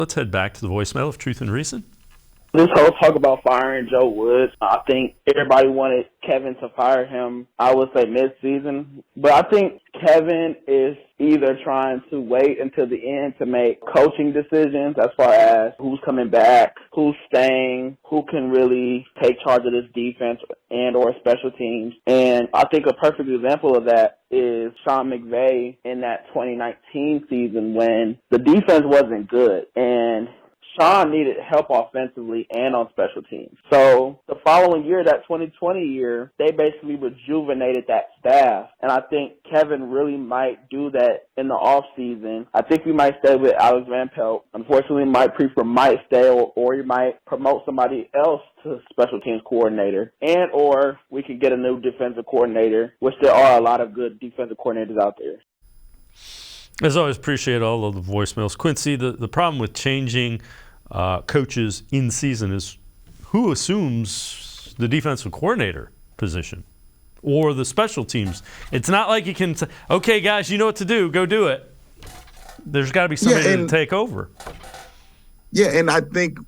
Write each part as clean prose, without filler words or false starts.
Let's head back to the voicemail of Truth and Reason. This whole talk about firing Joe Woods, I think everybody wanted Kevin to fire him, I would say mid-season. But I think Kevin is either trying to wait until the end to make coaching decisions as far as who's coming back, who's staying, who can really take charge of this defense and or special teams. And I think a perfect example of that is Sean McVay in that 2019 season when the defense wasn't good and Sean needed help offensively and on special teams. So the following year, that 2020 year, they basically rejuvenated that staff. And I think Kevin really might do that in the offseason. I think we might stay with Alex Van Pelt. Unfortunately, Mike Prefer might stay or he might promote somebody else to special teams coordinator. And or we could get a new defensive coordinator, which there are a lot of good defensive coordinators out there. As always, appreciate all of the voicemails. Quincy, the problem with changing coaches in season is who assumes the defensive coordinator position or the special teams. It's not like you can say, okay, guys, you know what to do. Go do it. There's got to be somebody to take over. Yeah, and I think,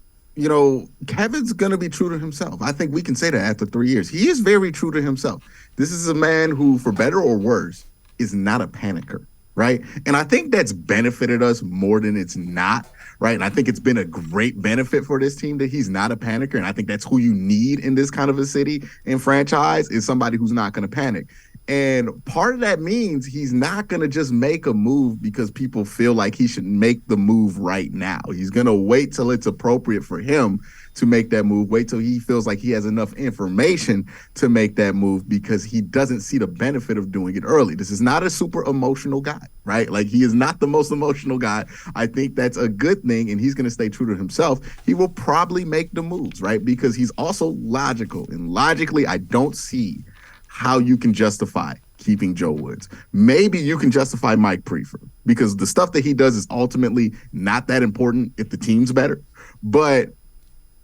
Kevin's going to be true to himself. I think we can say that after 3 years. He is very true to himself. This is a man who, for better or worse, is not a panicker. Right. And I think that's benefited us more than it's not. Right. And I think it's been a great benefit for this team that he's not a panicker. And I think that's who you need in this kind of a city and franchise is somebody who's not going to panic. And part of that means he's not going to just make a move because people feel like he should make the move right now. He's going to wait till it's appropriate for him to make that move. Wait till he feels like he has enough information to make that move because he doesn't see the benefit of doing it early. This is not a super emotional guy, right? Like he is not the most emotional guy. I think that's a good thing, and he's going to stay true to himself. He will probably make the moves, right? Because he's also logical, and logically, I don't see how you can justify keeping Joe Woods. Maybe you can justify Mike Prefer because the stuff that he does is ultimately not that important if the team's better. But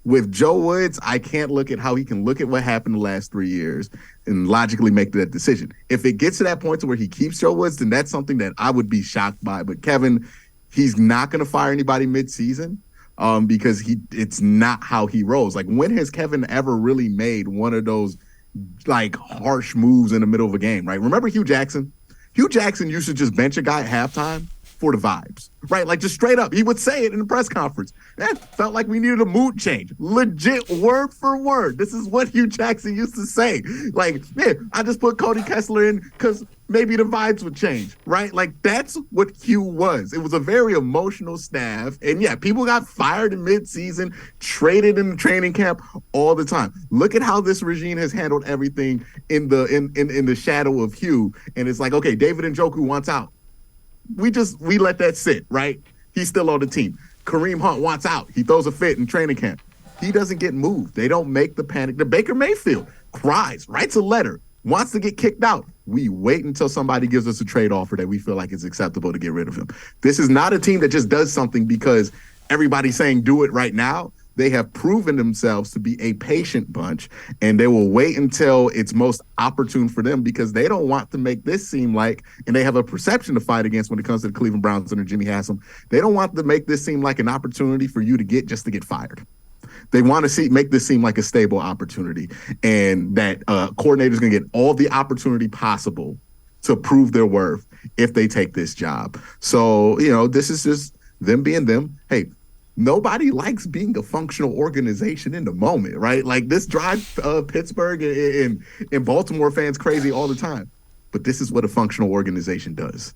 with Joe Woods, I can't look at how he can look at what happened the last 3 years and logically make that decision. If it gets to that point to where he keeps Joe Woods, then that's something that I would be shocked by. But Kevin, he's not going to fire anybody mid-season because it's not how he rolls. Like, when has Kevin ever really made one of those like harsh moves in the middle of a game, right? Remember Hugh Jackson? Hugh Jackson used to just bench a guy at halftime for the vibes, right? Like just straight up. He would say it in the press conference. That felt like we needed a mood change. Legit word for word. This is what Hugh Jackson used to say. Like, man, I just put Cody Kessler in because maybe the vibes would change, right? Like that's what Hugh was. It was a very emotional staff. And yeah, people got fired in midseason, traded in the training camp all the time. Look at how this regime has handled everything in the shadow of Hugh. And it's like, okay, David Njoku wants out. We let that sit, right? He's still on the team. Kareem Hunt wants out. He throws a fit in training camp. He doesn't get moved. They don't make the panic. The Baker Mayfield cries, writes a letter, wants to get kicked out. We wait until somebody gives us a trade offer that we feel like is acceptable to get rid of him. This is not a team that just does something because everybody's saying do it right now. They have proven themselves to be a patient bunch, and they will wait until it's most opportune for them because they don't want to make this seem like, and they have a perception to fight against when it comes to the Cleveland Browns under Jimmy Haslam. They don't want to make this seem like an opportunity for you to get just to get fired. They want to make this seem like a stable opportunity, and that coordinator's going to get all the opportunity possible to prove their worth if they take this job. So, this is just them being them. Hey, nobody likes being a functional organization in the moment, right? Like this drives Pittsburgh and Baltimore fans crazy all the time. But this is what a functional organization does.